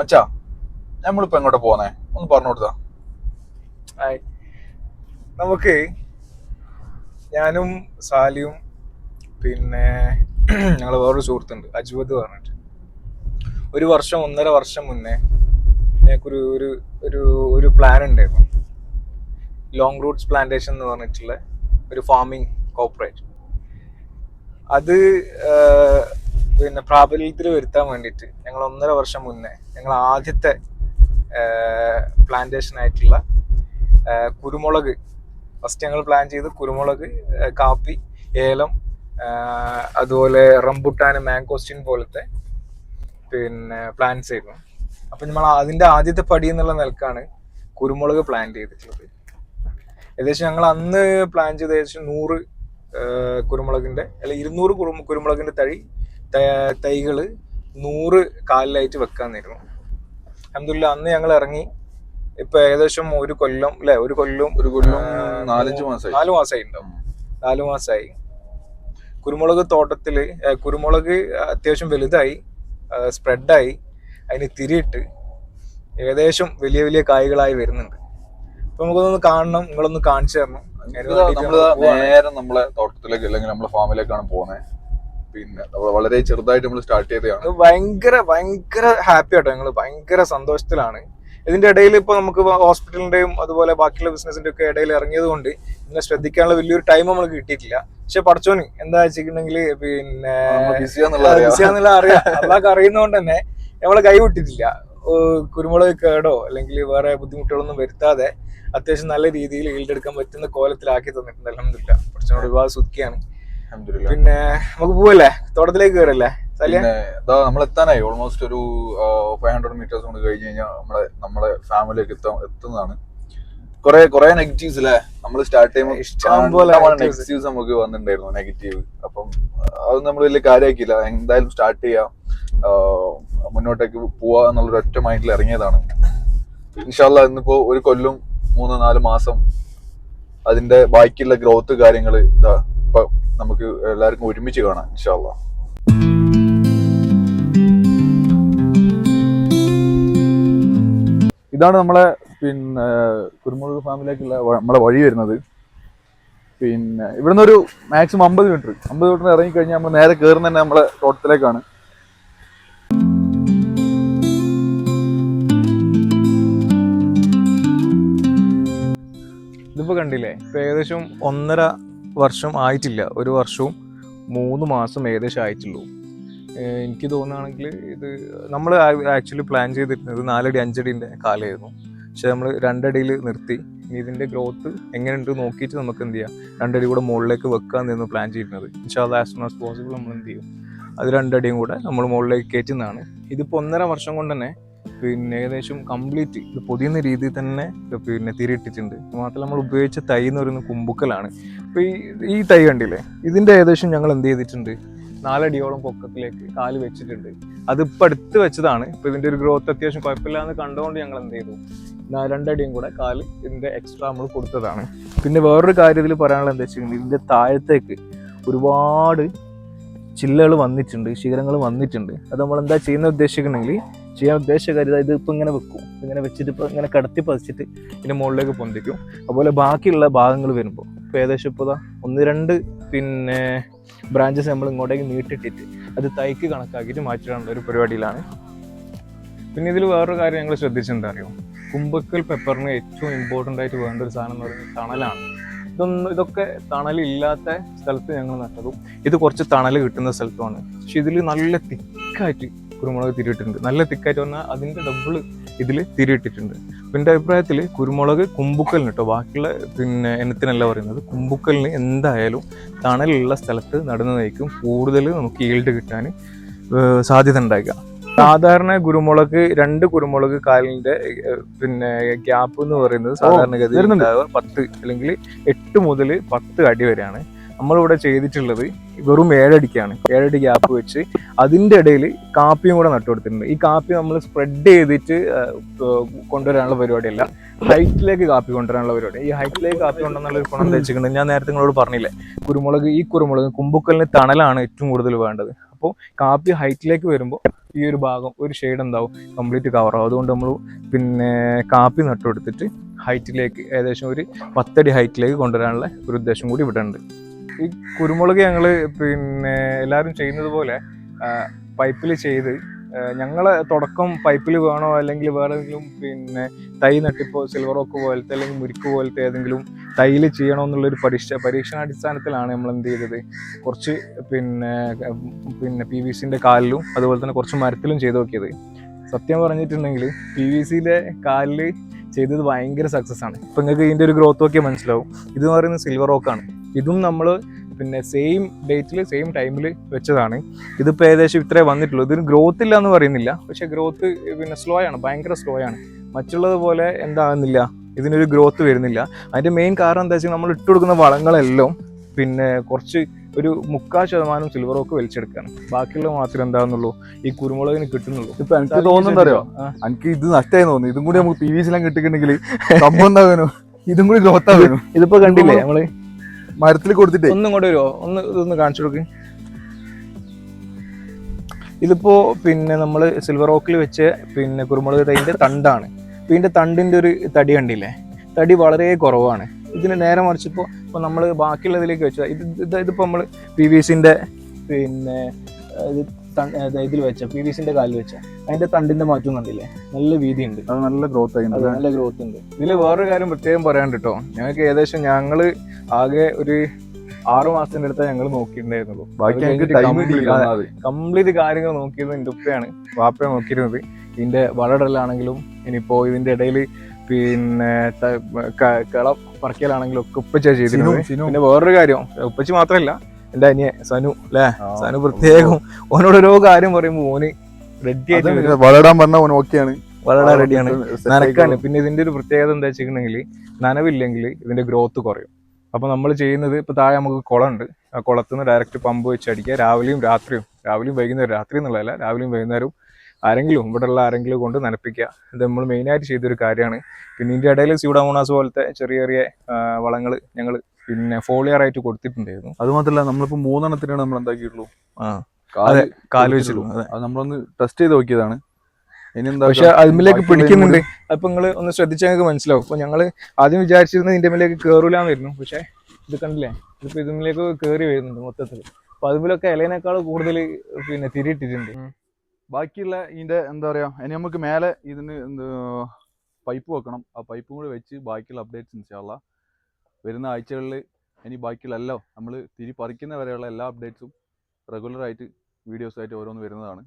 മച്ചാ, നമ്മളിപ്പോ എങ്ങോട്ട് പോന്നേ ഒന്ന് പറഞ്ഞു കൊടുത്താ. നമുക്ക് ഞാനും സാലിയും പിന്നെ ഞങ്ങൾ വേറൊരു സുഹൃത്തുണ്ട് അജ്വദ് പറഞ്ഞിട്ട് 1-1.5 വർഷം മുന്നേ ഞങ്ങൾക്കൊരു ഒരു ഒരു ഒരു പ്ലാൻ ഉണ്ടായിരുന്നു. ലോങ് റൂട്ട്സ് പ്ലാന്റേഷൻ എന്ന് പറഞ്ഞിട്ടുള്ള ഒരു ഫാമിംഗ് കോർപ്പറേറ്റ്. അത് പിന്നെ പ്രാബല്യത്തിൽ വരുത്താൻ വേണ്ടിയിട്ട് ഞങ്ങൾ 1.5 വർഷം മുന്നേ ഞങ്ങൾ ആദ്യത്തെ പ്ലാന്റേഷൻ ആയിട്ടുള്ള കുരുമുളക് ഫസ്റ്റ് ഞങ്ങൾ പ്ലാൻ ചെയ്ത് കുരുമുളക്, കാപ്പി, ഏലം, അതുപോലെ റംബുട്ടാൻ, മാങ്കോസ്റ്റിൻ പോലത്തെ പിന്നെ പ്ലാന്റ്സ് ആയിരുന്നു. അപ്പം നമ്മൾ അതിൻ്റെ ആദ്യത്തെ പടി എന്നുള്ള നിലക്കാണ് കുരുമുളക് പ്ലാൻ ചെയ്തിട്ടുള്ളത്. ഏകദേശം ഞങ്ങൾ അന്ന് പ്ലാൻ ചെയ്ത് ഏകദേശം 100 കുരുമുളകിൻ്റെ അല്ല 200 കുരുമുളകിൻ്റെ തൈകൾ 100 കാലിലായിട്ട് വെക്കാന്നിരുന്നു. അൽഹംദുലില്ലാഹ് അന്ന് ഞങ്ങൾ ഇറങ്ങി. ഇപ്പൊ ഏകദേശം ഒരു കൊല്ലം 4-5 മാസമായി. 4 മാസമായി ഉണ്ടാവും. 4 മാസമായി. കുരുമുളക് തോട്ടത്തില് കുരുമുളക് അത്യാവശ്യം വലുതായി, സ്പ്രെഡായി, അതിന് തിരിയിട്ട് ഏകദേശം വലിയ വലിയ കായ്കളായി വരുന്നുണ്ട്. അപ്പൊ നമുക്കൊന്ന് കാണണം, നിങ്ങളൊന്ന് കാണിച്ചു തരണം. നേരെ നമ്മളെ തോട്ടത്തിലേക്ക് അല്ലെങ്കിൽ നമ്മളെ ഫാമിലേക്കാണ് പോകുന്നത്. പിന്നെ വളരെ ചെറുതായിട്ട് നമ്മൾ സ്റ്റാർട്ട് ചെയ്തതാണ്. ഭയങ്കര ഹാപ്പി ആട്ടോ. ഞങ്ങൾ ഭയങ്കര സന്തോഷത്തിലാണ്. ഇതിന്റെ ഇടയിൽ ഇപ്പൊ നമുക്ക് ഹോസ്പിറ്റലിന്റെയും അതുപോലെ ബാക്കിയുള്ള ബിസിനസിന്റെ ഒക്കെ ഇടയിൽ ഇറങ്ങിയത് കൊണ്ട് ഇതിനെ ശ്രദ്ധിക്കാനുള്ള വലിയൊരു ടൈം നമുക്ക് കിട്ടിയിട്ടില്ല. പക്ഷെ പടച്ചോന് എന്താ വെച്ചിട്ടുണ്ടെങ്കിൽ പിന്നെ ബിസിയാന്നുള്ള അറിയാം. അതൊക്കെ അറിയുന്നതുകൊണ്ട് തന്നെ നമ്മളെ കൈ വിട്ടിട്ടില്ല. കുരുമുളക് കേടോ അല്ലെങ്കിൽ വേറെ ബുദ്ധിമുട്ടുകളൊന്നും വരുത്താതെ അത്യാവശ്യം നല്ല രീതിയിൽ ഈൽഡെടുക്കാൻ പറ്റുന്ന കോലത്തിലാക്കി തന്നിട്ടുണ്ട്. അൽഹംദുലില്ലാഹ് പടച്ചോനോട് ഒരുപാട് സുഖിയാണ്. പിന്നെ നമുക്ക് പോവല്ലേ, തോട്ടത്തിലേക്ക് കയറല്ലേ? നമ്മൾ എത്താനായി. ഓൾമോസ്റ്റ് ഒരു 500 മീറ്റേഴ്സ് കൊണ്ട് കഴിഞ്ഞ് കഴിഞ്ഞാൽ നമ്മളെ ഫാമിലിയിലേക്ക് എത്തുന്നതാണ്. കുറെ നെഗറ്റീവ്സ് അല്ലേ നമ്മൾ സ്റ്റാർട്ട് ചെയ്യുമ്പോൾ നെഗറ്റീവ്സ് നമുക്ക് വന്നിട്ടുണ്ടായിരുന്നു, നെഗറ്റീവ്. അപ്പം അത് നമ്മൾ വലിയ കാര്യമാക്കിയില്ല. എന്തായാലും സ്റ്റാർട്ട് ചെയ്യാം, മുന്നോട്ടേക്ക് പോവാ എന്നുള്ളൊരു ഒറ്റ മൈൻഡിൽ ഇറങ്ങിയതാണ്. ഇൻഷാല്ലാ ഇന്നിപ്പോ 1 കൊല്ലം 3-4 മാസം അതിന്റെ ബാക്കിയുള്ള ഗ്രോത്ത് കാര്യങ്ങൾ ഇപ്പൊ നമുക്ക് എല്ലാവർക്കും ഒരുമിച്ച് കാണാം ഇൻഷാല്ലാ. ഇതാണ് നമ്മളെ പിന്നെ കുരുമുളക് ഫാമിലേക്കുള്ള നമ്മളെ വഴി വരുന്നത്. പിന്നെ ഇവിടുന്ന് ഒരു മാക്സിമം 50 മീറ്റർ ഇറങ്ങിക്കഴിഞ്ഞാൽ നമ്മൾ നേരെ കയറുന്ന തന്നെ നമ്മളെ തോട്ടത്തിലേക്കാണ്. ഇതിപ്പോ കണ്ടില്ലേ, ഇപ്പൊ ഏകദേശം 1.5 വർഷം ആയിട്ടില്ല, 1 വർഷവും 3 മാസം ഏകദേശം ആയിട്ടുള്ളൂ. എനിക്ക് തോന്നുകയാണെങ്കിൽ ഇത് നമ്മൾ ആക്ച്വലി പ്ലാൻ ചെയ്തിരുന്നത് 4 അടി 5 അടിൻ്റെ കാലമായിരുന്നു. പക്ഷെ നമ്മൾ 2 അടിയിൽ നിർത്തി. ഇനി ഇതിൻ്റെ ഗ്രോത്ത് എങ്ങനെയുണ്ട് നോക്കിയിട്ട് നമുക്ക് എന്ത് ചെയ്യാം, 2 അടി കൂടെ മുകളിലേക്ക് വെക്കാമെന്നായിരുന്നു പ്ലാൻ ചെയ്യുന്നത്. ഇൻഷാല്ലാഹ് ആസ് സൂൺ ആസ് പോസിബിൾ നമ്മൾ എന്ത് ചെയ്യും, അത് 2 അടിയും കൂടെ നമ്മൾ മുകളിലേക്ക് കയറ്റുന്നതാണ്. ഇതിപ്പോൾ 1.5 വർഷം കൊണ്ട് തന്നെ പിന്നെ ഏകദേശം കംപ്ലീറ്റ് ഇത് പൊതിയുന്ന രീതിയിൽ തന്നെ പിന്നെ തിരിയിട്ടിട്ടുണ്ട്. മാത്രമല്ല നമ്മൾ ഉപയോഗിച്ച തൈ എന്ന് പറയുന്നത് കുമ്പുക്കലാണ്. അപ്പോൾ ഈ തൈ കണ്ടില്ലേ, ഇതിൻ്റെ ഏകദേശം ഞങ്ങൾ എന്ത് ചെയ്തിട്ടുണ്ട്, 4 അടിയോളം പൊക്കത്തിലേക്ക് കാല് വെച്ചിട്ടുണ്ട്. അതിപ്പോൾ അടുത്ത് വെച്ചതാണ്. ഇപ്പോൾ ഇതിൻ്റെ ഒരു ഗ്രോത്ത് അത്യാവശ്യം കുഴപ്പമില്ലാന്ന് കണ്ടുകൊണ്ട് ഞങ്ങൾ എന്ത് ചെയ്തു, 2 അടിയും കൂടെ കാല് ഇതിൻ്റെ എക്സ്ട്രാ നമ്മൾ കൊടുത്തതാണ്. പിന്നെ വേറൊരു കാര്യം ഇതിൽ പറയാനുള്ളത് എന്താ വെച്ചിട്ടുണ്ടെങ്കിൽ, ഇതിൻ്റെ താഴത്തേക്ക് ഒരുപാട് ചില്ലകൾ വന്നിട്ടുണ്ട്, ശിഖരങ്ങൾ വന്നിട്ടുണ്ട്. അത് നമ്മൾ എന്താ ചെയ്യാൻ ഉദ്ദേശിച്ച കാര്യം, ഇത് ഇപ്പോൾ ഇങ്ങനെ വെക്കും, ഇങ്ങനെ വെച്ചിട്ട് ഇപ്പോൾ ഇങ്ങനെ കടത്തി പതിച്ചിട്ട് ഇതിൻ്റെ മുകളിലേക്ക് പൊന്തിക്കും. അതുപോലെ ബാക്കിയുള്ള ഭാഗങ്ങൾ വരുമ്പോൾ ഇപ്പോൾ ഏകദേശം ഇപ്പോൾ 1-2 പിന്നെ ബ്രാഞ്ചസ് നമ്മൾ ഇങ്ങോട്ടേക്ക് നീട്ടിട്ടിട്ട് അത് തൈക്ക് കണക്കാക്കിയിട്ട് മാറ്റിടാനുള്ള ഒരു പരിപാടിയിലാണ്. പിന്നെ ഇതിൽ വേറൊരു കാര്യം ഞങ്ങൾ ശ്രദ്ധിച്ചെന്താ അറിയോ, കുമ്പക്കൽ പെപ്പറിന് ഏറ്റവും ഇമ്പോർട്ടൻ്റ് ആയിട്ട് വേണ്ട ഒരു സാധനം എന്ന് പറയുന്നത് തണലാണ്. ഇതൊക്കെ തണലില്ലാത്ത സ്ഥലത്ത് ഞങ്ങൾ നട്ടതും ഇത് കുറച്ച് തണൽ കിട്ടുന്ന സ്ഥലത്തുമാണ്. പക്ഷെ ഇതിൽ നല്ല തിക്കായിട്ട് കുരുമുളക് തിരിയിട്ടിട്ടുണ്ട്. നല്ല തിക്കായിട്ട് പറഞ്ഞാൽ അതിൻ്റെ ഡബിൾ ഇതിൽ തിരിയിട്ടിട്ടുണ്ട്. എൻ്റെ അഭിപ്രായത്തിൽ കുരുമുളക് കുമ്പുക്കലിന് കേട്ടോ, ബാക്കിയുള്ള പിന്നെ ഇനത്തിനല്ല പറയുന്നത്, കുമ്പുക്കലിന് എന്തായാലും തണലുള്ള സ്ഥലത്ത് നടുന്നതായിരിക്കും കൂടുതൽ നമുക്ക് ഈൽഡ് കിട്ടാൻ സാധ്യത ഉണ്ടാക്കുക. സാധാരണ കുരുമുളക് 2 കുരുമുളക് കാലിൻ്റെ പിന്നെ ഗ്യാപ്പ് എന്ന് പറയുന്നത് സാധാരണഗതിയിൽ 10 അല്ലെങ്കിൽ 8 മുതൽ 10 അടി വരെയാണ്. നമ്മളിവിടെ ചെയ്തിട്ടുള്ളത് വെറും 7 അടിക്കാണ്. 7 അടി ഗ്യാപ്പ് വെച്ച് അതിൻ്റെ ഇടയിൽ കാപ്പിയും കൂടെ നട്ടുകൊടുത്തിട്ടുണ്ട്. ഈ കാപ്പി നമ്മൾ സ്പ്രെഡ് ചെയ്തിട്ട് കൊണ്ടുവരാനുള്ള പരിപാടിയല്ല, ഹൈറ്റിലേക്ക് കാപ്പി കൊണ്ടുവരാനുള്ള പരിപാടി. ഈ ഹൈറ്റിലേക്ക് കാപ്പി കൊണ്ടുവന്നുള്ള ഗുണം എന്താ വെച്ചിട്ടുണ്ടെങ്കിൽ, ഞാൻ നേരത്തെ നിങ്ങളോട് പറഞ്ഞില്ലേ, കുരുമുളക് കുമ്പുക്കലിന് തണലാണ് ഏറ്റവും കൂടുതൽ വേണ്ടത്. അപ്പോൾ കാപ്പി ഹൈറ്റിലേക്ക് വരുമ്പോൾ ഈ ഒരു ഭാഗം ഒരു ഷെയ്ഡ് എന്താവും കംപ്ലീറ്റ് കവറാവും. അതുകൊണ്ട് നമ്മൾ പിന്നെ കാപ്പി നട്ടുകൊടുത്തിട്ട് ഹൈറ്റിലേക്ക് ഏകദേശം ഒരു 10 അടി ഹൈറ്റിലേക്ക് കൊണ്ടുവരാനുള്ള ഒരു ഉദ്ദേശം കൂടി ഇവിടെ ഉണ്ട്. ഈ കുരുമുളക് ഞങ്ങൾ പിന്നെ എല്ലാവരും ചെയ്യുന്നത് പോലെ പൈപ്പിൽ ചെയ്ത് ഞങ്ങളെ തുടക്കം പൈപ്പിൽ വേണോ അല്ലെങ്കിൽ വേറെ ഏതെങ്കിലും പിന്നെ തൈ നട്ടിപ്പോൾ സിൽവർ ഓക്ക് പോലത്തെ അല്ലെങ്കിൽ മുരിക്ക് പോലത്തെ ഏതെങ്കിലും തൈയിൽ ചെയ്യണോ എന്നുള്ളൊരു പരീക്ഷണാടിസ്ഥാനത്തിലാണ് നമ്മൾ എന്ത് ചെയ്തത്, കുറച്ച് പിന്നെ PVC-ന്റെ കാലിലും അതുപോലെ തന്നെ കുറച്ച് മരത്തിലും ചെയ്ത് നോക്കിയത്. സത്യം പറഞ്ഞിട്ടുണ്ടെങ്കിൽ PVC-യുടെ കാലിൽ ചെയ്തത് ഭയങ്കര സക്സസ് ആണ്. ഇപ്പം നിങ്ങൾക്ക് ഇതിൻ്റെ ഒരു ഗ്രോത്ത് നോക്കിയാൽ മനസ്സിലാവും. ഇതെന്ന് പറയുന്നത് സിൽവർ ഓക്കാണ്. ഇതും നമ്മൾ പിന്നെ സെയിം ഡേറ്റിൽ സെയിം ടൈമിൽ വെച്ചതാണ്. ഇതിപ്പോൾ ഏകദേശം ഇത്രേ വന്നിട്ടുള്ളൂ. ഇതിന് ഗ്രോത്ത് ഇല്ല എന്ന് പറയുന്നില്ല, പക്ഷേ ഗ്രോത്ത് പിന്നെ സ്ലോ ആണ്, ഭയങ്കര സ്ലോ ആണ്. മറ്റുള്ളത് പോലെ എന്താകുന്നില്ല, ഇതിനൊരു ഗ്രോത്ത് വരുന്നില്ല. അതിൻ്റെ മെയിൻ കാരണം എന്താ വെച്ചാൽ നമ്മൾ ഇട്ട് കൊടുക്കുന്ന വളങ്ങളെല്ലാം പിന്നെ കുറച്ച് ഒരു 3/4% സിൽവർ ഓക്ക് വലിച്ചെടുക്കുകയാണ്. ബാക്കിയുള്ളത് മാത്രമേ എന്താകുന്നുള്ളൂ ഈ കുരുമുളകിന് കിട്ടുന്നുള്ളൂ. ഇപ്പൊ എനിക്ക് തോന്നുന്നുണ്ടോ, എനിക്ക് ഇത് നഷ്ടമായി തോന്നുന്നു. ഇതും കൂടി നമുക്ക് PVC-ലും കിട്ടിയിട്ടുണ്ടെങ്കിൽ സംഭവം എന്താകുന്നു, ഇതും കൂടി ഗ്രോത്ത് ആകുന്നു. ഇതിപ്പോ കണ്ടില്ലേ നമ്മള് മരത്തിൽ കൊടുത്തിട്ട് ഒന്നും ഇങ്ങോട്ട് വരുമോ, ഇതൊന്ന് കാണിച്ചു കൊടുക്ക്. ഇതിപ്പോ പിന്നെ നമ്മൾ സിൽവർ ഓക്കിൽ വെച്ച് പിന്നെ കുരുമുളക് തൈൻ്റെ തണ്ടാണ്. ഇപ്പൊ ഇതിന്റെ തണ്ടിന്റെ ഒരു തടി കണ്ടില്ലേ, തടി വളരെ കുറവാണ്. ഇതിന് നേരെ മറിച്ചിപ്പോൾ നമ്മൾ ബാക്കിയുള്ളതിലേക്ക് വെച്ചാൽ ഇതിപ്പോൾ നമ്മൾ PVC-ന്റെ പിന്നെ ഇതിൽ വെച്ച PVC-ന്റെ കാലിൽ വെച്ച അതിന്റെ തണ്ടിന്റെ മാറ്റം കണ്ടില്ലേ, നല്ല വീതി ഉണ്ട്, അത് നല്ല ഗ്രോത്ത് ആയിട്ടുണ്ട്, നല്ല ഗ്രോത്ത് ഉണ്ട്. ഇതിൽ വേറൊരു കാര്യം പ്രത്യേകം പറയാണ്ട് കേട്ടോ, ഞങ്ങൾക്ക് ഏകദേശം ഞങ്ങള് ആകെ ഒരു 6 മാസത്തിന്റെ അടുത്ത് ഞങ്ങൾ നോക്കിയിട്ടുണ്ടായിരുന്നുള്ളൂ. കംപ്ലീറ്റ് കാര്യങ്ങൾ നോക്കിയിരുന്നത് എൻ്റെ ഉപ്പയാണ്, വാപ്പയാണ് നോക്കിയിരുന്നത്. ഇതിന്റെ വളടലാണെങ്കിലും ഇനിയിപ്പോ ഇതിന്റെ ഇടയിൽ പിന്നെ കിള പറിക്കലാണെങ്കിലും ഒക്കെ ഉപ്പച്ച ചെയ്തിരുന്നു. പിന്നെ വേറൊരു കാര്യം, ഉപ്പച്ചി മാത്രമല്ല എന്റെ അനിയൻ സനു അല്ലേ, സനു പ്രത്യേകം ഓനോട് ഓരോ കാര്യം പറയുമ്പോൾ ഓന് റെഡി ആയിട്ട് വളരാൻ പറഞ്ഞ ഓൻ ഓക്കെയാണ്, വളരാൻ റെഡിയാണ്, നനക്കാണ്. പിന്നെ ഇതിന്റെ ഒരു പ്രത്യേകത എന്താ വെച്ചിട്ടുണ്ടെങ്കിൽ നനവില്ലെങ്കിൽ ഇതിന്റെ ഗ്രോത്ത് കുറയും. അപ്പൊ നമ്മൾ ചെയ്യുന്നത്, ഇപ്പൊ താഴെ നമുക്ക് കുളമുണ്ട്, ആ കുളത്തിൽ നിന്ന് ഡയറക്റ്റ് പമ്പ് വെച്ച് അടിക്കുക. രാവിലെയും വൈകുന്നേരം, രാത്രി എന്നുള്ളതല്ല, രാവിലെയും വൈകുന്നേരവും ആരെങ്കിലും ഇവിടെയുള്ള ആരെങ്കിലും കൊണ്ട് നനപ്പിക്കുക. ഇത് നമ്മൾ മെയിനായിട്ട് ചെയ്തൊരു കാര്യമാണ്. പിന്നെ ഇതിന്റെ ഇടയിൽ സ്യൂഡോമോണാസ് പോലത്തെ ചെറിയ ചെറിയ വളങ്ങൾ ഞങ്ങൾ പിന്നെ ഫോളിയർ ആയിട്ട് കൊടുത്തിട്ടുണ്ടായിരുന്നു. അത് മാത്രമല്ല നമ്മളിപ്പോ 3 എണ്ണത്തിനാണ് നമ്മൾ എന്താക്കിയിട്ടുള്ളൂ, കാല് വെച്ചിട്ടുള്ളൂ. അത് നമ്മളൊന്ന് ടെസ്റ്റ് ചെയ്ത് നോക്കിയതാണ്. പക്ഷെ അതിലേക്ക് പിടിക്കുന്നുണ്ട്. അപ്പൊ നിങ്ങൾ ഒന്ന് ശ്രദ്ധിച്ചാൽ നിങ്ങൾക്ക് മനസ്സിലാവും. അപ്പൊ ഞങ്ങൾ ആദ്യം വിചാരിച്ചിരുന്നത് ഇതിന്റെ മേലേക്ക് കയറൂലാന്നായിരുന്നു. പക്ഷെ ഇത് കണ്ടില്ലേ, ഇതിപ്പോ ഇതിലേക്ക് കയറി വരുന്നുണ്ട് മൊത്തത്തിൽ. അപ്പൊ അതുപോലൊക്കെ ഇലയിനേക്കാൾ കൂടുതൽ പിന്നെ തിരിയിട്ടിട്ടുണ്ട്. ബാക്കിയുള്ള ഇതിന്റെ എന്താ പറയാ, ഇനി നമുക്ക് മേലെ ഇതിന് പൈപ്പ് വെക്കണം. ആ പൈപ്പും കൂടി വെച്ച് ബാക്കിയുള്ള അപ്ഡേറ്റ്സ് ഇൻഷാല്ലാ വരുന്ന ആഴ്ചകളിൽ ഇനി ബാക്കിയുള്ള എല്ലാം നമ്മൾ തിരി പറിക്കുന്ന വരെയുള്ള എല്ലാ അപ്ഡേറ്റ്സും റെഗുലറായിട്ട് വീഡിയോസായിട്ട് ഓരോന്ന് വരുന്നതാണ്.